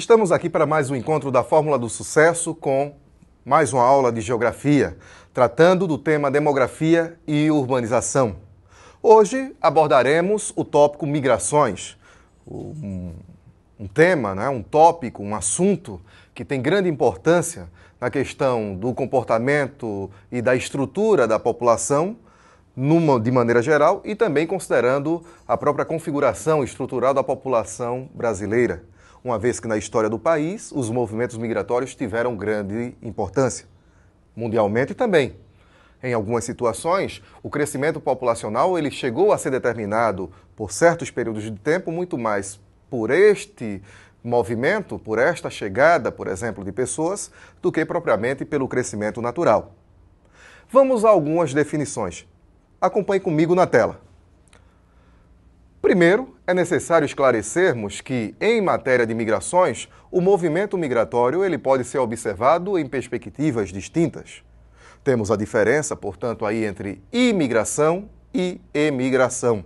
Estamos aqui para mais um encontro da Fórmula do Sucesso com mais uma aula de Geografia, tratando do tema Demografia e Urbanização. Hoje abordaremos o tópico migrações, um tema, um tópico, um assunto que tem grande importância na questão do comportamento e da estrutura da população, de maneira geral, e também considerando a própria configuração estrutural da população brasileira, uma vez que na história do país os movimentos migratórios tiveram grande importância, mundialmente também. Em algumas situações, o crescimento populacional ele chegou a ser determinado por certos períodos de tempo muito mais por este movimento, por esta chegada, por exemplo, de pessoas, do que propriamente pelo crescimento natural. Vamos a algumas definições. Acompanhe comigo na tela. Primeiro, é necessário esclarecermos que, em matéria de migrações, o movimento migratório ele pode ser observado em perspectivas distintas. Temos a diferença, portanto, aí entre imigração e emigração.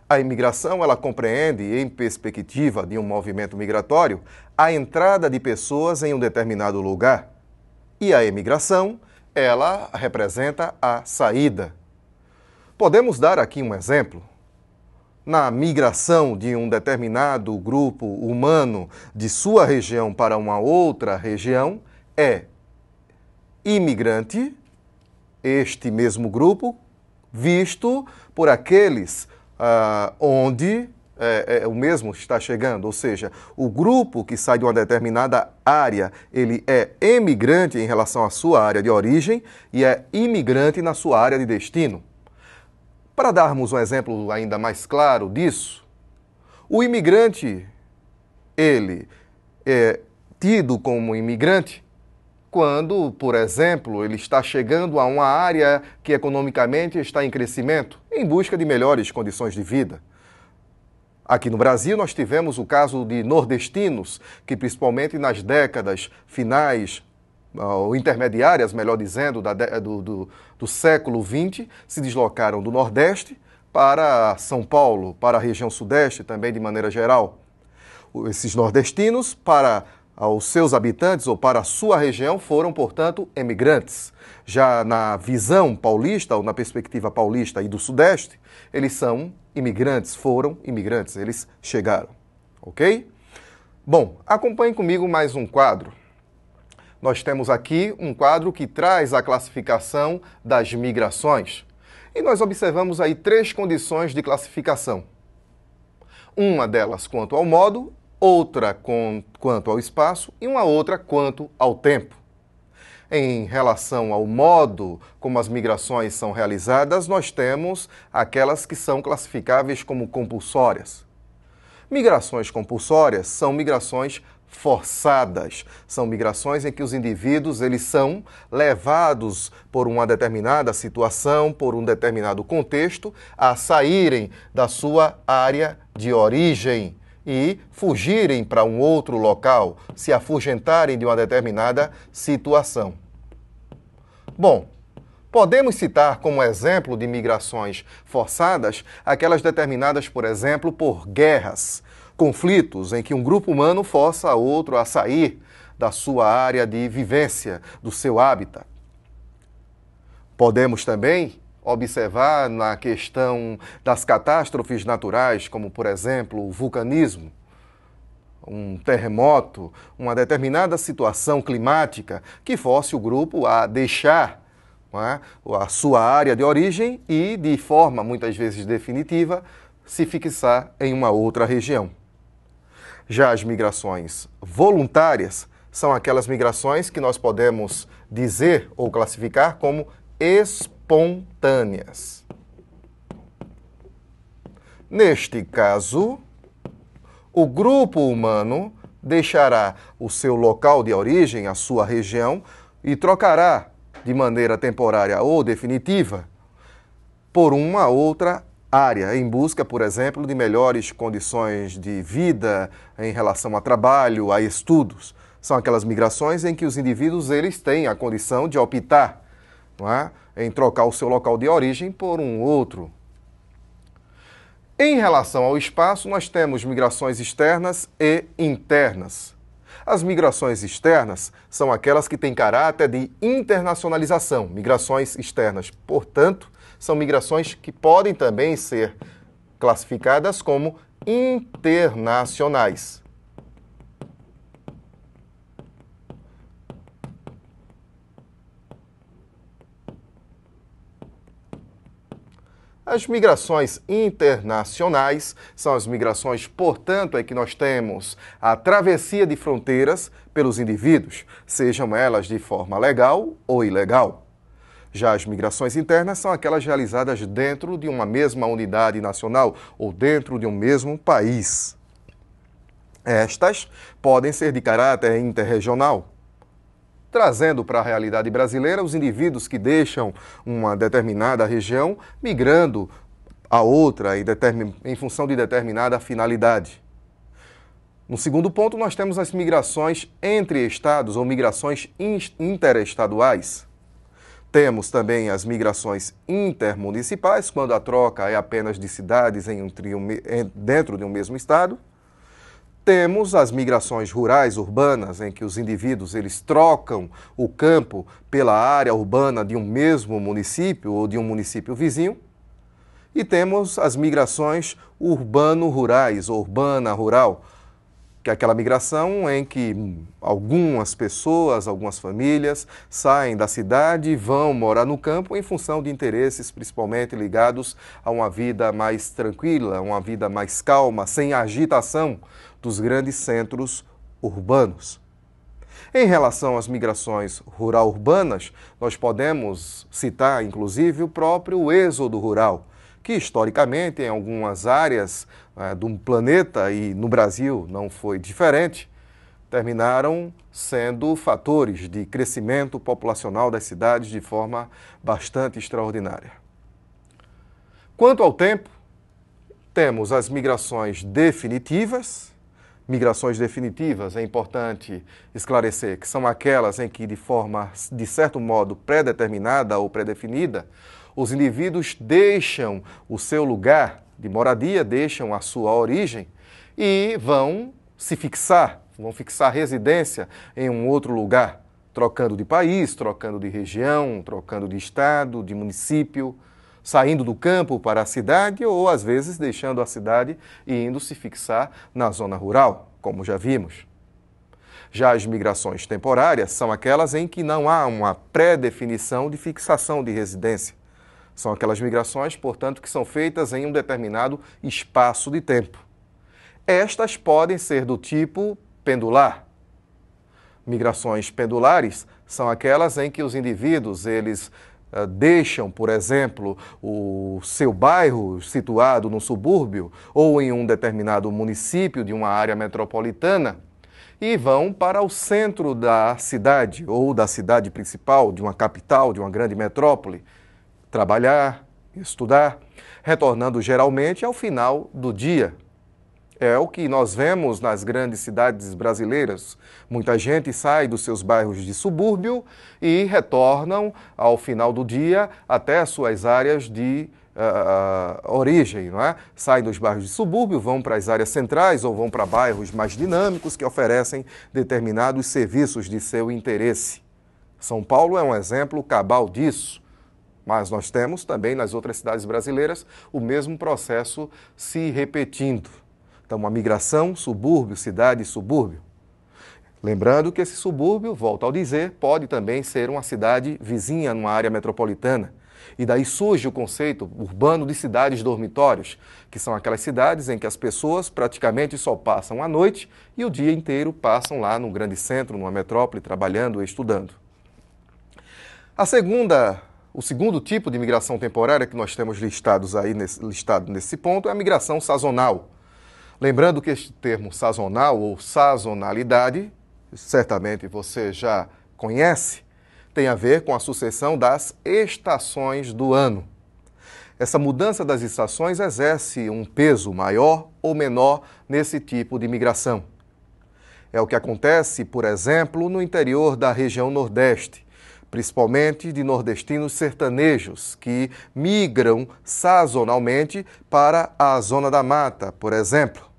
A imigração, ela compreende, em perspectiva de um movimento migratório, a entrada de pessoas em um determinado lugar. E a emigração, ela representa a saída. Podemos dar aqui um exemplo. Na migração de um determinado grupo humano de sua região para uma outra região, é imigrante, este mesmo grupo, visto por aqueles onde o mesmo está chegando, ou seja, o grupo que sai de uma determinada área, ele é emigrante em relação à sua área de origem e é imigrante na sua área de destino. Para darmos um exemplo ainda mais claro disso, o imigrante, ele é tido como imigrante quando, por exemplo, ele está chegando a uma área que economicamente está em crescimento, em busca de melhores condições de vida. Aqui no Brasil nós tivemos o caso de nordestinos, que principalmente nas décadas finais, ou intermediárias, melhor dizendo, do século XX, se deslocaram do Nordeste para São Paulo, para a região Sudeste também de maneira geral. Esses nordestinos, para os seus habitantes ou para a sua região, foram, portanto, emigrantes. Já na visão paulista, ou na perspectiva paulista e do Sudeste, eles são imigrantes, foram imigrantes, eles chegaram. Ok? Bom, acompanhe comigo mais um quadro. Nós temos aqui um quadro que traz a classificação das migrações. E nós observamos aí 3 condições de classificação. Uma delas quanto ao modo, outra quanto ao espaço e uma outra quanto ao tempo. Em relação ao modo como as migrações são realizadas, nós temos aquelas que são classificáveis como compulsórias. Migrações compulsórias são migrações forçadas. São migrações em que os indivíduos eles são levados por uma determinada situação, por um determinado contexto, a saírem da sua área de origem e fugirem para um outro local, se afugentarem de uma determinada situação. Bom, podemos citar como exemplo de migrações forçadas aquelas determinadas, por exemplo, por guerras, conflitos em que um grupo humano força outro a sair da sua área de vivência, do seu hábitat. Podemos também observar na questão das catástrofes naturais, como, por exemplo, o vulcanismo, um terremoto, uma determinada situação climática que force o grupo a deixar a sua área de origem e, de forma muitas vezes definitiva, se fixar em uma outra região. Já as migrações voluntárias são aquelas migrações que nós podemos dizer ou classificar como espontâneas. Neste caso, o grupo humano deixará o seu local de origem, a sua região, e trocará de maneira temporária ou definitiva por uma outra área, em busca, por exemplo, de melhores condições de vida em relação a trabalho, a estudos. São aquelas migrações em que os indivíduos eles têm a condição de optar, em trocar o seu local de origem por um outro. Em relação ao espaço, nós temos migrações externas e internas. As migrações externas são aquelas que têm caráter de internacionalização, migrações externas. Portanto, são migrações que podem também ser classificadas como internacionais. As migrações internacionais são as migrações, portanto, é que nós temos a travessia de fronteiras pelos indivíduos, sejam elas de forma legal ou ilegal. Já as migrações internas são aquelas realizadas dentro de uma mesma unidade nacional ou dentro de um mesmo país. Estas podem ser de caráter interregional, trazendo para a realidade brasileira os indivíduos que deixam uma determinada região migrando a outra em função de determinada finalidade. No segundo ponto, nós temos as migrações entre estados ou migrações interestaduais. Temos também as migrações intermunicipais, quando a troca é apenas de cidades dentro de um mesmo estado. Temos as migrações rurais, urbanas, em que os indivíduos eles trocam o campo pela área urbana de um mesmo município ou de um município vizinho. E temos as migrações urbano-rurais ou urbana-rural, que é aquela migração em que algumas pessoas, algumas famílias saem da cidade e vão morar no campo em função de interesses principalmente ligados a uma vida mais tranquila, uma vida mais calma, sem agitação dos grandes centros urbanos. Em relação às migrações rural-urbanas, nós podemos citar, inclusive, o próprio êxodo rural, que historicamente, em algumas áreas do planeta e no Brasil não foi diferente, terminaram sendo fatores de crescimento populacional das cidades de forma bastante extraordinária. Quanto ao tempo, temos as migrações definitivas. Migrações definitivas, é importante esclarecer que são aquelas em que, de certo modo, pré-determinada ou pré-definida, os indivíduos deixam o seu lugar de moradia, deixam a sua origem e vão se fixar, vão fixar residência em um outro lugar, trocando de país, trocando de região, trocando de estado, de município, saindo do campo para a cidade ou, às vezes, deixando a cidade e indo se fixar na zona rural, como já vimos. Já as migrações temporárias são aquelas em que não há uma pré-definição de fixação de residência. São aquelas migrações, portanto, que são feitas em um determinado espaço de tempo. Estas podem ser do tipo pendular. Migrações pendulares são aquelas em que os indivíduos, eles deixam, por exemplo, o seu bairro situado no subúrbio ou em um determinado município de uma área metropolitana e vão para o centro da cidade ou da cidade principal, de uma capital, de uma grande metrópole, trabalhar, estudar, retornando geralmente ao final do dia. É o que nós vemos nas grandes cidades brasileiras. Muita gente sai dos seus bairros de subúrbio e retornam ao final do dia até as suas áreas de origem, não é? Saem dos bairros de subúrbio, vão para as áreas centrais ou vão para bairros mais dinâmicos que oferecem determinados serviços de seu interesse. São Paulo é um exemplo cabal disso. Mas nós temos também nas outras cidades brasileiras o mesmo processo se repetindo. Então, uma migração subúrbio, cidade, subúrbio. Lembrando que esse subúrbio, volto ao dizer, pode também ser uma cidade vizinha numa área metropolitana. E daí surge o conceito urbano de cidades dormitórios, que são aquelas cidades em que as pessoas praticamente só passam a noite e o dia inteiro passam lá no grande centro, numa metrópole, trabalhando e estudando. O segundo tipo de migração temporária que nós temos listado nesse ponto é a migração sazonal. Lembrando que este termo sazonal ou sazonalidade, certamente você já conhece, tem a ver com a sucessão das estações do ano. Essa mudança das estações exerce um peso maior ou menor nesse tipo de migração. É o que acontece, por exemplo, no interior da região Nordeste, principalmente de nordestinos sertanejos, que migram sazonalmente para a Zona da Mata, por exemplo.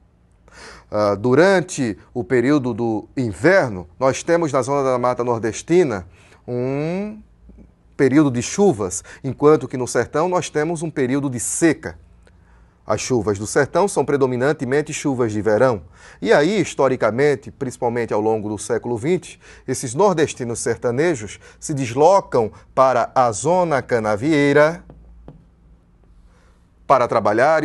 durante o período do inverno, nós temos na zona da Mata Nordestina um período de chuvas, enquanto que no sertão nós temos um período de seca. As chuvas do sertão são predominantemente chuvas de verão. E aí, historicamente, principalmente ao longo do século XX, esses nordestinos sertanejos se deslocam para a zona canavieira para trabalhar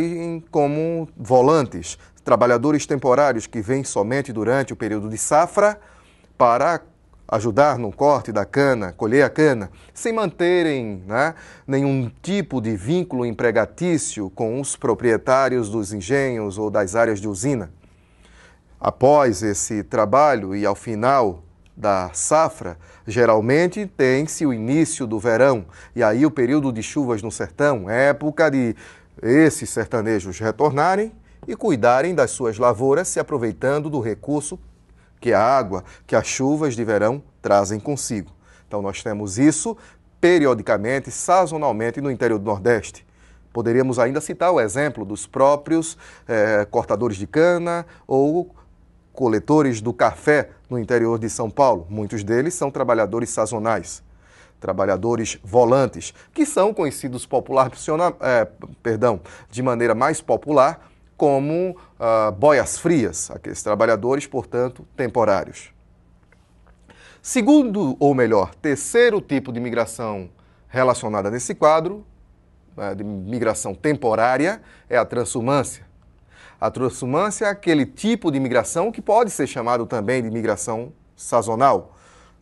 como volantes, trabalhadores temporários que vêm somente durante o período de safra para ajudar no corte da cana, colher a cana, sem manterem nenhum tipo de vínculo empregatício com os proprietários dos engenhos ou das áreas de usina. Após esse trabalho e ao final da safra, geralmente tem-se o início do verão, e aí o período de chuvas no sertão, época de esses sertanejos retornarem e cuidarem das suas lavouras, se aproveitando do recurso que a água, que as chuvas de verão trazem consigo. Então nós temos isso periodicamente, sazonalmente no interior do Nordeste. Poderíamos ainda citar o exemplo dos próprios cortadores de cana ou coletores do café no interior de São Paulo. Muitos deles são trabalhadores sazonais, trabalhadores volantes, que são conhecidos de maneira mais popular como boias frias, aqueles trabalhadores, portanto, temporários. Segundo, ou melhor, terceiro tipo de migração relacionada nesse quadro, de migração temporária, é a transhumância. A transhumância é aquele tipo de migração que pode ser chamado também de migração sazonal.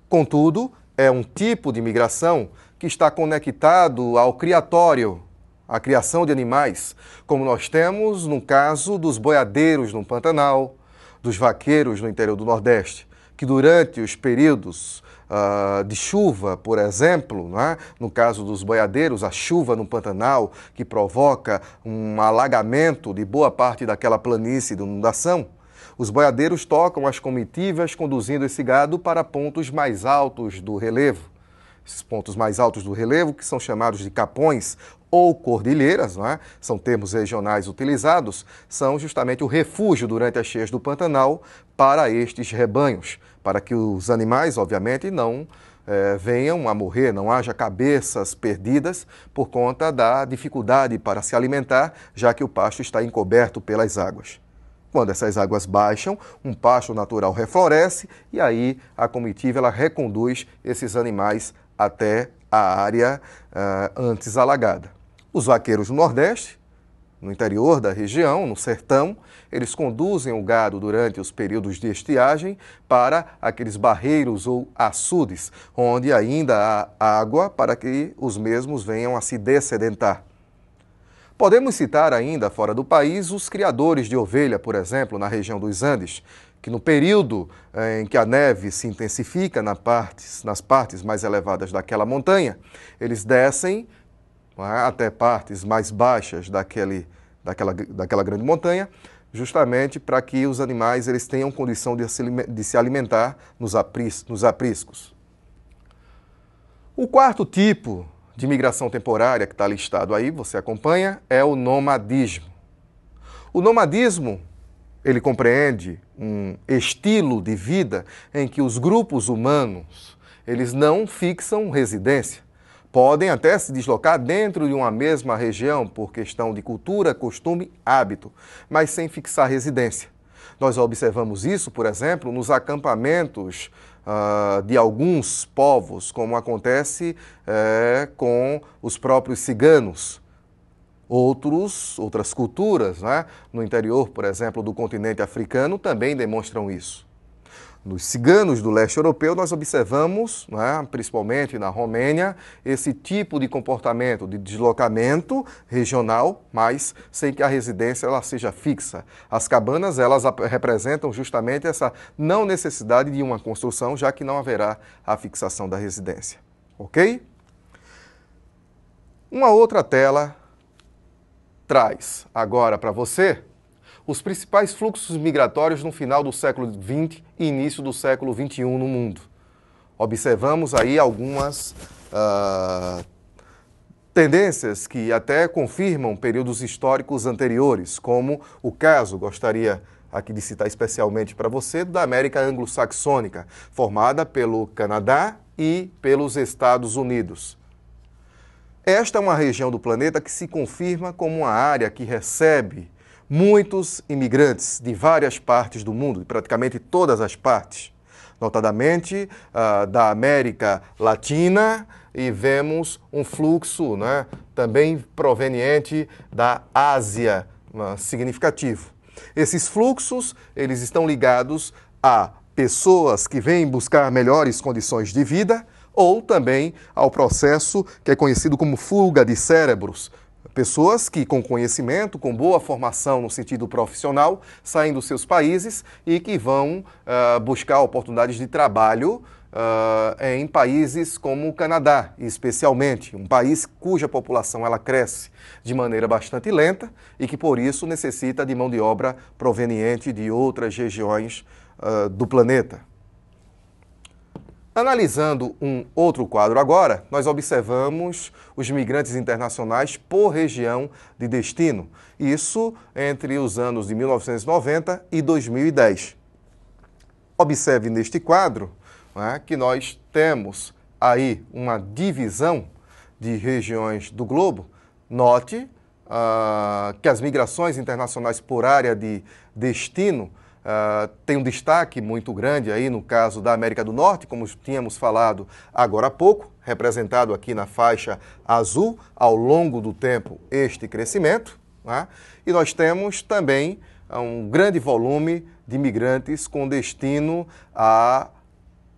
Contudo, é um tipo de migração que está conectado ao criatório, a criação de animais, como nós temos no caso dos boiadeiros no Pantanal, dos vaqueiros no interior do Nordeste, que durante os períodos de chuva, por exemplo, no caso dos boiadeiros, a chuva no Pantanal, que provoca um alagamento de boa parte daquela planície de inundação, os boiadeiros tocam as comitivas conduzindo esse gado para pontos mais altos do relevo. Esses pontos mais altos do relevo, que são chamados de capões ou cordilheiras, são termos regionais utilizados, são justamente o refúgio durante as cheias do Pantanal para estes rebanhos, para que os animais, obviamente, não venham a morrer, não haja cabeças perdidas por conta da dificuldade para se alimentar, já que o pasto está encoberto pelas águas. Quando essas águas baixam, um pasto natural refloresce e aí a comitiva ela reconduz esses animais até a área antes alagada. Os vaqueiros do Nordeste, no interior da região, no sertão, eles conduzem o gado durante os períodos de estiagem para aqueles barreiros ou açudes, onde ainda há água para que os mesmos venham a se dessedentar. Podemos citar ainda, fora do país, os criadores de ovelha, por exemplo, na região dos Andes, que no período em que a neve se intensifica nas partes mais elevadas daquela montanha, eles descem até partes mais baixas daquela grande montanha, justamente para que os animais eles tenham condição de se alimentar nos apriscos. O quarto tipo de migração temporária que está listado aí, você acompanha, é o nomadismo. O nomadismo, ele compreende um estilo de vida em que os grupos humanos, eles não fixam residência. Podem até se deslocar dentro de uma mesma região por questão de cultura, costume, hábito, mas sem fixar residência. Nós observamos isso, por exemplo, nos acampamentos de alguns povos, como acontece com os próprios ciganos. Outras culturas, no interior, por exemplo, do continente africano, também demonstram isso. Nos ciganos do leste europeu, nós observamos, principalmente na Romênia, esse tipo de comportamento de deslocamento regional, mas sem que a residência ela seja fixa. As cabanas elas representam justamente essa não necessidade de uma construção, já que não haverá a fixação da residência. Ok? Uma outra tela traz agora para você os principais fluxos migratórios no final do século XX e início do século XXI no mundo. Observamos aí algumas tendências que até confirmam períodos históricos anteriores, como o caso, gostaria aqui de citar especialmente para você, da América anglo-saxônica, formada pelo Canadá e pelos Estados Unidos. Esta é uma região do planeta que se confirma como uma área que recebe muitos imigrantes de várias partes do mundo, de praticamente todas as partes, notadamente da América Latina, e vemos um fluxo, né, também proveniente da Ásia, significativo. Esses fluxos, eles estão ligados a pessoas que vêm buscar melhores condições de vida ou também ao processo que é conhecido como fuga de cérebros. Pessoas que, com conhecimento, com boa formação no sentido profissional, saem dos seus países e que vão buscar oportunidades de trabalho em países como o Canadá, especialmente, um país cuja população ela cresce de maneira bastante lenta e que, por isso, necessita de mão de obra proveniente de outras regiões do planeta. Analisando um outro quadro agora, nós observamos os migrantes internacionais por região de destino, isso entre os anos de 1990 e 2010. Observe neste quadro, né, que nós temos aí uma divisão de regiões do globo. Note que as migrações internacionais por área de destino tem um destaque muito grande aí no caso da América do Norte, como tínhamos falado agora há pouco, representado aqui na faixa azul, ao longo do tempo este crescimento, né? E nós temos também um grande volume de migrantes com destino à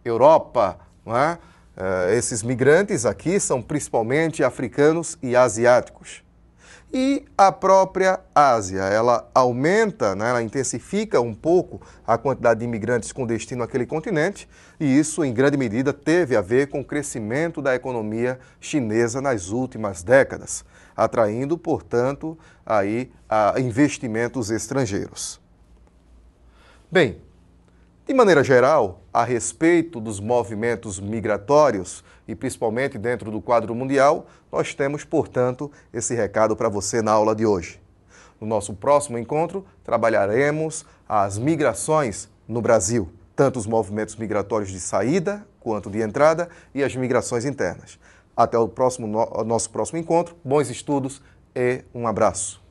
Europa, né? Esses migrantes aqui são principalmente africanos e asiáticos. E a própria Ásia, ela aumenta, né, ela intensifica um pouco a quantidade de imigrantes com destino àquele continente, e isso, em grande medida, teve a ver com o crescimento da economia chinesa nas últimas décadas, atraindo, portanto, aí, investimentos estrangeiros. Bem, de maneira geral, a respeito dos movimentos migratórios e principalmente dentro do quadro mundial, nós temos, portanto, esse recado para você na aula de hoje. No nosso próximo encontro, trabalharemos as migrações no Brasil, tanto os movimentos migratórios de saída quanto de entrada e as migrações internas. Até o nosso próximo encontro, bons estudos e um abraço.